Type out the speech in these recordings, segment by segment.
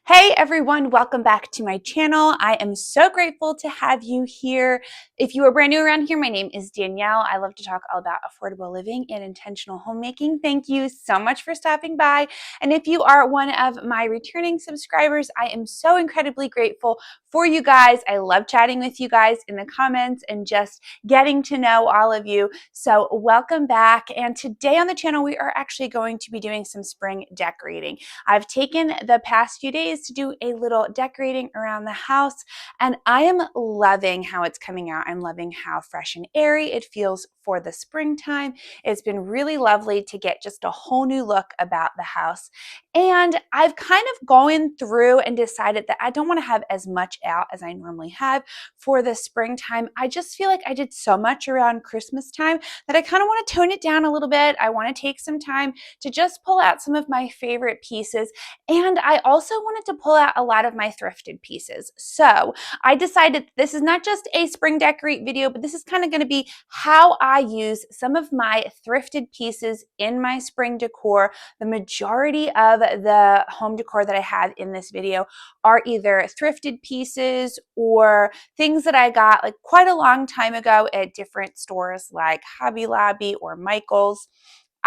Hey everyone, welcome back to my channel. I am so grateful to have you here. If you are brand new around here, my name is Danielle. I love to talk all about affordable living and intentional homemaking. Thank you so much for stopping by. And if you are one of my returning subscribers, I am so incredibly grateful for you guys. I love chatting with you guys in the comments and just getting to know all of you. So welcome back. And today on the channel, we are actually going to be doing some spring decorating. I've taken the past few days to do a little decorating around the house, and I am loving how it's coming out. I'm loving how fresh and airy it feels for the springtime. It's been really lovely to get just a whole new look about the house. And I've kind of gone through and decided that I don't want to have as much out as I normally have for the springtime. I just feel like I did so much around Christmas time that I kind of want to tone it down a little bit. I want to take some time to just pull out some of my favorite pieces. And I also wanted to pull out a lot of my thrifted pieces. So I decided this is not just a spring decorate video, but this is kind of going to be how I use some of my thrifted pieces in my spring decor. The majority of the home decor that I have in this video are either thrifted pieces or things that I got like quite a long time ago at different stores like Hobby Lobby or Michael's.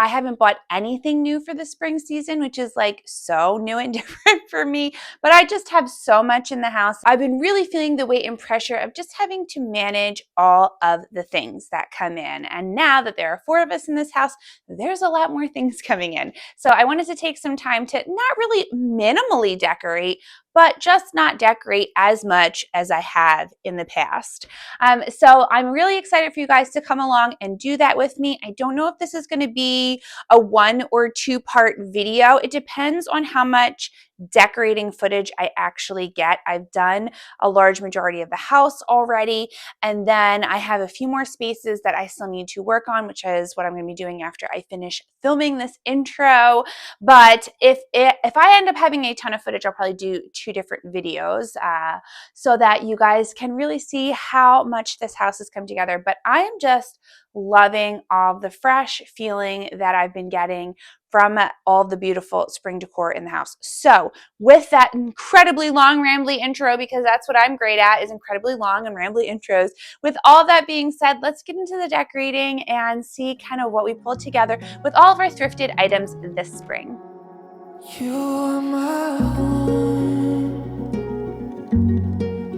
I haven't bought anything new for the spring season, which is like so new and different for me, but I just have so much in the house. I've been really feeling the weight and pressure of just having to manage all of the things that come in. And now that there are 4 of us in this house, there's a lot more things coming in. So I wanted to take some time to not really minimally decorate, but just not decorate as much as I have in the past. So I'm really excited for you guys to come along and do that with me. I don't know if this is going to be a 1 or 2 part video. It depends on how much decorating footage I actually get. I've done a large majority of the house already, and then I have a few more spaces that I still need to work on, which is what I'm going to be doing after I finish filming this intro. But if I end up having a ton of footage, I'll probably do 2 different videos so that you guys can really see how much this house has come together. But I am just loving all the fresh feeling that I've been getting from all the beautiful spring decor in the house. So with that incredibly long rambly intro, because that's what I'm great at, is incredibly long and rambly intros. With all that being said, let's get into the decorating and see kind of what we pulled together with all of our thrifted items this spring. You are my home,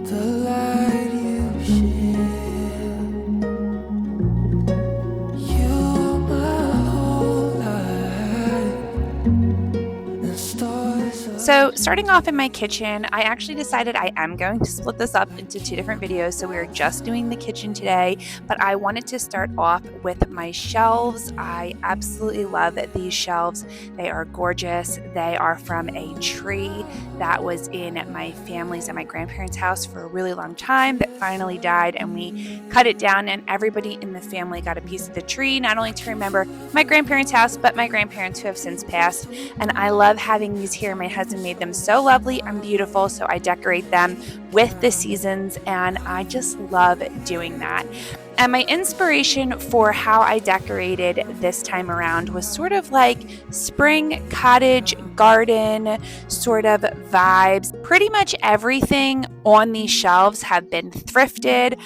the light you share. You are my whole life, and stars. So starting off in my kitchen, I actually decided I am going to split this up into 2 different videos. So we're just doing the kitchen today, but I wanted to start off with my shelves. I absolutely love these shelves. They are gorgeous. They are from a tree that was in my family's and my grandparents' house for a really long time that finally died, and we cut it down, and everybody in the family got a piece of the tree, not only to remember my grandparents' house, but my grandparents who have since passed. And I love having these here. My husband made them so lovely and beautiful, so I decorate them with the seasons, and I just love doing that. And my inspiration for how I decorated this time around was sort of like spring cottage garden sort of vibes. Pretty much everything on these shelves have been thrifted,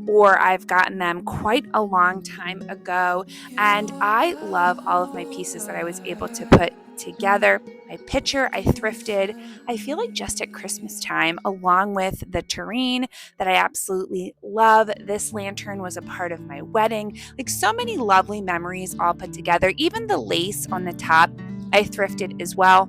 or I've gotten them quite a long time ago. And I love all of my pieces that I was able to put together. My picture I thrifted, I feel like just at Christmas time, along with the tureen that I absolutely love. This lantern was a part of my wedding. Like, so many lovely memories all put together. Even the lace on the top I thrifted as well.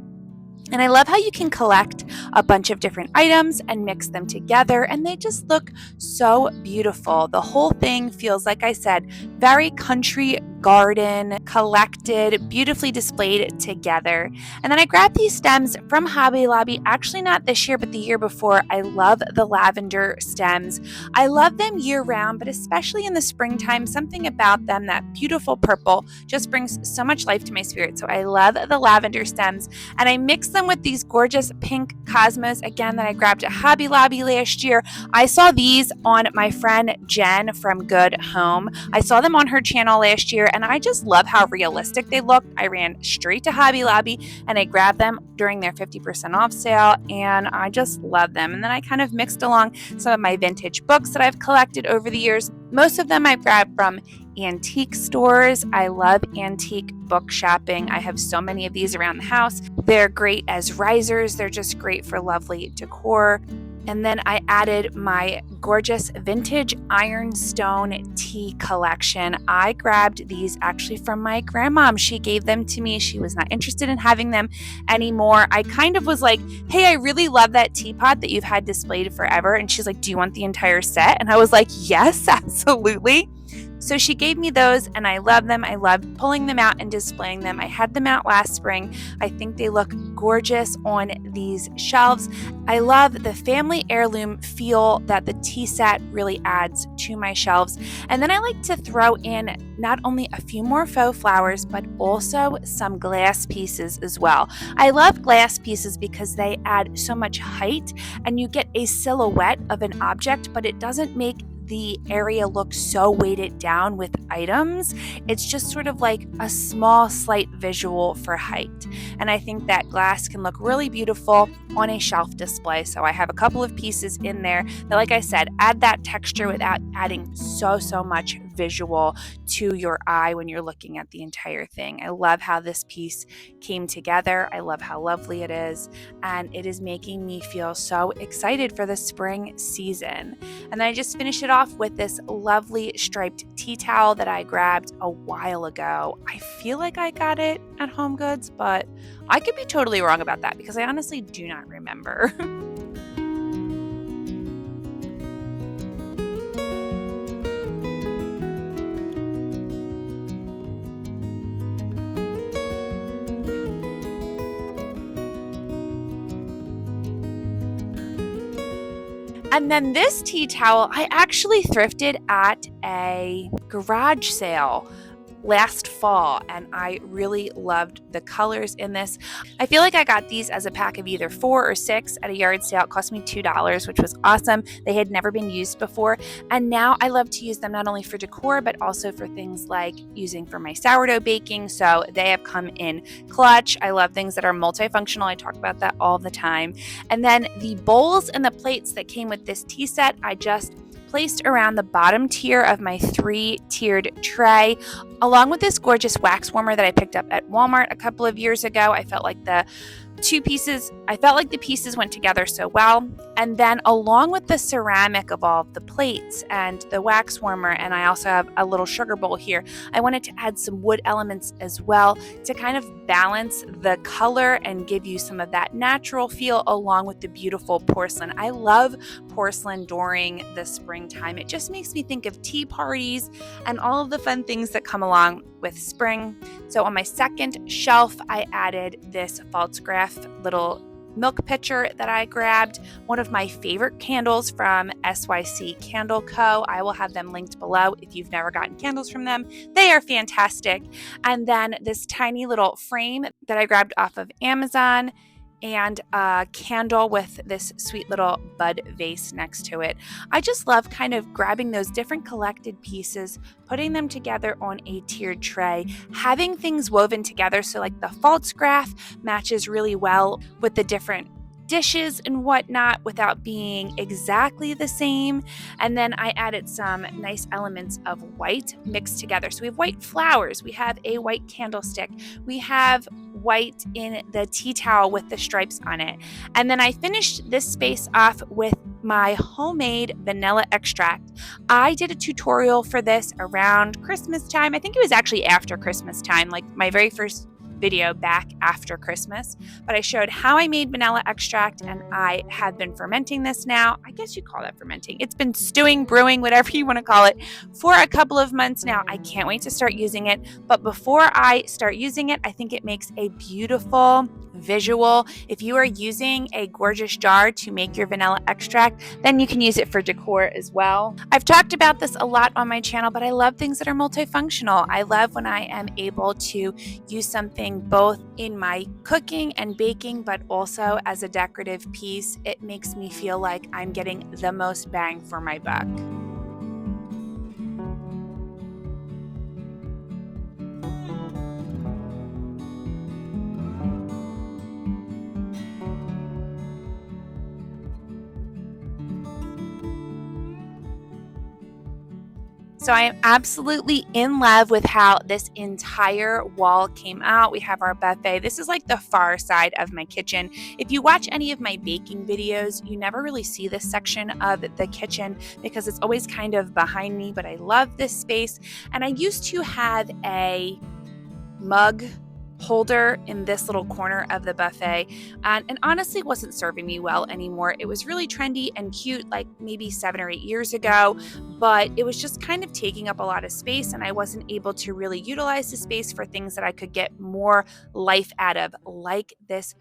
And I love how you can collect a bunch of different items and mix them together, and they just look so beautiful. The whole thing feels, like I said, very country garden, collected, beautifully displayed together. And then I grabbed these stems from Hobby Lobby, actually not this year, but the year before. I love the lavender stems. I love them year round, but especially in the springtime, something about them, that beautiful purple, just brings so much life to my spirit. So I love the lavender stems, and I mix them with these gorgeous pink cosmos, again, that I grabbed at Hobby Lobby last year. I saw these on my friend Jen from Good Home. I saw them on her channel last year, and I just love how realistic they look. I ran straight to Hobby Lobby and I grabbed them during their 50% off sale, and I just love them. And then I kind of mixed along some of my vintage books that I've collected over the years. Most of them I've grabbed from antique stores. I love antique book shopping. I have so many of these around the house. They're great as risers. They're just great for lovely decor. And then I added my gorgeous vintage ironstone tea collection. I grabbed these actually from my grandmom. She gave them to me. She was not interested in having them anymore. I kind of was like, hey, I really love that teapot that you've had displayed forever. And she's like, do you want the entire set? And I was like, yes, absolutely. So she gave me those and I love them. I loved pulling them out and displaying them. I had them out last spring. I think they look gorgeous on these shelves. I love the family heirloom feel that the tea set really adds to my shelves. And then I like to throw in not only a few more faux flowers, but also some glass pieces as well. I love glass pieces because they add so much height and you get a silhouette of an object, but it doesn't make the area looks so weighted down with items. It's just sort of like a small, slight visual for height. And I think that glass can look really beautiful on a shelf display. So I have a couple of pieces in there that, like I said, add that texture without adding so much visual to your eye when you're looking at the entire thing. I love how this piece came together. I love how lovely it is. And it is making me feel so excited for the spring season. And then I just finished it off with this lovely striped tea towel that I grabbed a while ago. I feel like I got it at Home Goods, but I could be totally wrong about that because I honestly do not remember. And then this tea towel, I actually thrifted at a garage sale last fall, and I really loved the colors in this. I feel like I got these as a pack of either 4 or 6 at a yard sale. It cost me $2, which was awesome. They had never been used before, and now I love to use them not only for decor, but also for things like using for my sourdough baking. So they have come in clutch. I love things that are multifunctional. I talk about that all the time. And then the bowls and the plates that came with this tea set, I just placed around the bottom tier of my 3-tiered tray, along with this gorgeous wax warmer that I picked up at Walmart a couple of years ago. I felt like the pieces went together so well. And then along with the ceramic of all of the plates and the wax warmer, and I also have a little sugar bowl here, I wanted to add some wood elements as well to kind of balance the color and give you some of that natural feel along with the beautiful porcelain. I love porcelain during the springtime. It just makes me think of tea parties and all of the fun things that come along with spring. So on my second shelf, I added this false-graph little milk pitcher that I grabbed, one of my favorite candles from SYC Candle Co. I will have them linked below if you've never gotten candles from them. They are fantastic. And then this tiny little frame that I grabbed off of Amazon, and a candle with this sweet little bud vase next to it. I just love kind of grabbing those different collected pieces, putting them together on a tiered tray, having things woven together so like the false-graph matches really well with the different dishes and whatnot without being exactly the same. And then I added some nice elements of white mixed together. So we have white flowers, we have a white candlestick, we have white in the tea towel with the stripes on it. And then I finished this space off with my homemade vanilla extract. I did a tutorial for this around Christmas time. I think it was actually after Christmas time, like my very first video back after Christmas, but I showed how I made vanilla extract, and I have been fermenting this now. I guess you call that fermenting. It's been stewing, brewing, whatever you want to call it, for a couple of months now. I can't wait to start using it, but before I start using it, I think it makes a beautiful visual. If you are using a gorgeous jar to make your vanilla extract, then you can use it for decor as well. I've talked about this a lot on my channel, but I love things that are multifunctional. I love when I am able to use something both in my cooking and baking, but also as a decorative piece. It makes me feel like I'm getting the most bang for my buck. So I am absolutely in love with how this entire wall came out. We have our buffet. This is like the far side of my kitchen. If you watch any of my baking videos, you never really see this section of the kitchen because it's always kind of behind me, but I love this space. And I used to have a mug holder in this little corner of the buffet, and honestly wasn't serving me well anymore. It was really trendy and cute like maybe 7 or 8 years ago, but it was just kind of taking up a lot of space, and I wasn't able to really utilize the space for things that I could get more life out of, like this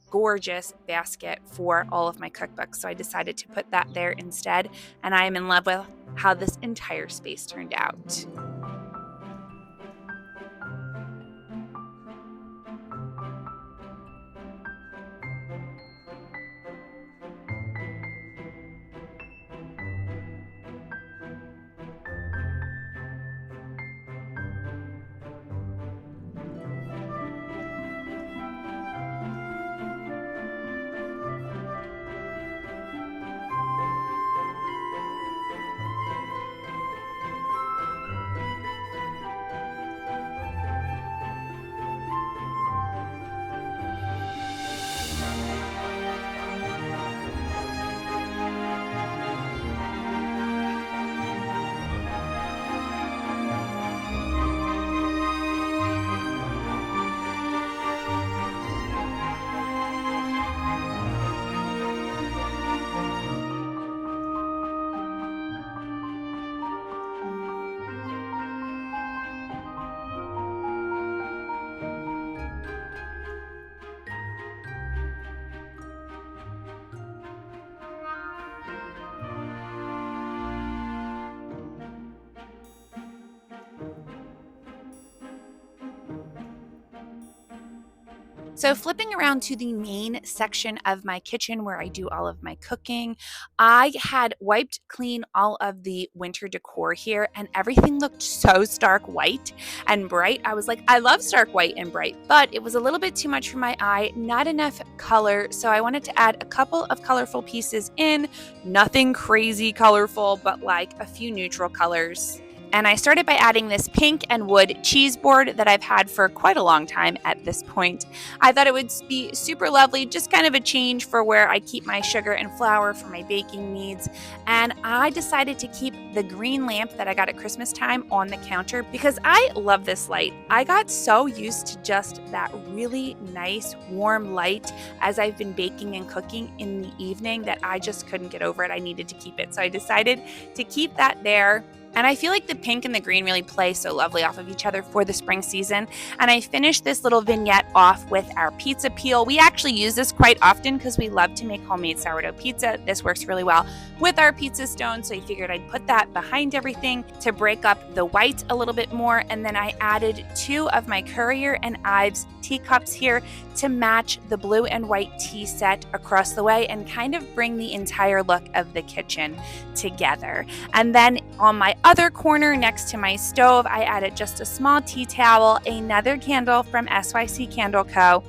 gorgeous basket for all of my cookbooks. So I decided to put that there instead, and I am in love with how this entire space turned out. So flipping around to the main section of my kitchen where I do all of my cooking, I had wiped clean all of the winter decor here, and everything looked so stark white and bright. I was like, I love stark white and bright, but it was a little bit too much for my eye, not enough color. So I wanted to add a couple of colorful pieces in, nothing crazy colorful, but like a few neutral colors. And I started by adding this pink and wood cheese board that I've had for quite a long time at this point. I thought it would be super lovely, just kind of a change for where I keep my sugar and flour for my baking needs. And I decided to keep the green lamp that I got at Christmas time on the counter because I love this light. I got so used to just that really nice warm light as I've been baking and cooking in the evening that I just couldn't get over it. I needed to keep it. So I decided to keep that there. And I feel like the pink and the green really play so lovely off of each other for the spring season. And I finished this little vignette off with our pizza peel. We actually use this quite often because we love to make homemade sourdough pizza. This works really well with our pizza stone, so I figured I'd put that behind everything to break up the white a little bit more. And then I added 2 of my Currier and Ives teacups here to match the blue and white tea set across the way and kind of bring the entire look of the kitchen together. And then on my other corner next to my stove, I added just a small tea towel, another candle from SYC Candle Co.,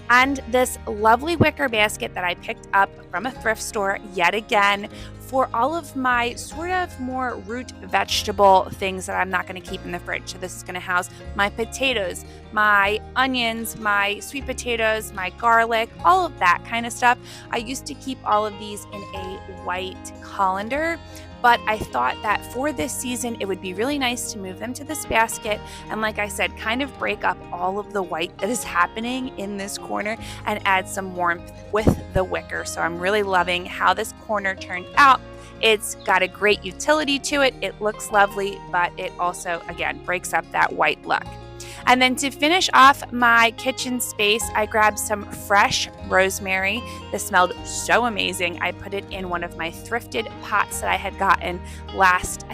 and this lovely wicker basket that I picked up from a thrift store yet again for all of my sort of more root vegetable things that I'm not going to keep in the fridge. So this is going to house my potatoes, my onions, my sweet potatoes, my garlic, all of that kind of stuff. I used to keep all of these in a white colander, but I thought that for this season, it would be really nice to move them to this basket. And like I said, kind of break up all of the white that is happening in this corner and add some warmth with the wicker. So I'm really loving how this corner turned out. It's got a great utility to it. It looks lovely, but it also, again, breaks up that white look. And then to finish off my kitchen space, I grabbed some fresh rosemary. This smelled so amazing. I put it in one of my thrifted pots that I had gotten last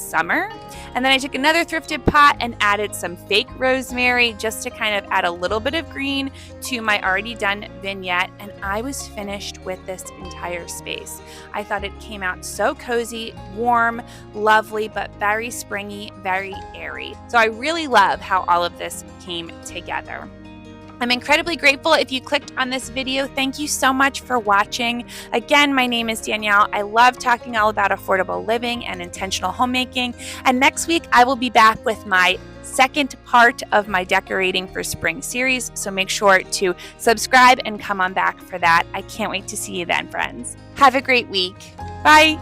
summer. And then I took another thrifted pot and added some fake rosemary just to kind of add a little bit of green to my already done vignette. And I was finished with this entire space. I thought it came out so cozy, warm, lovely, but very springy, very airy. So I really love how all of this came together. I'm incredibly grateful if you clicked on this video. Thank you so much for watching. Again, my name is Danielle. I love talking all about affordable living and intentional homemaking. And next week, I will be back with my second part of my Decorating for Spring series. So make sure to subscribe and come on back for that. I can't wait to see you then, friends. Have a great week. Bye.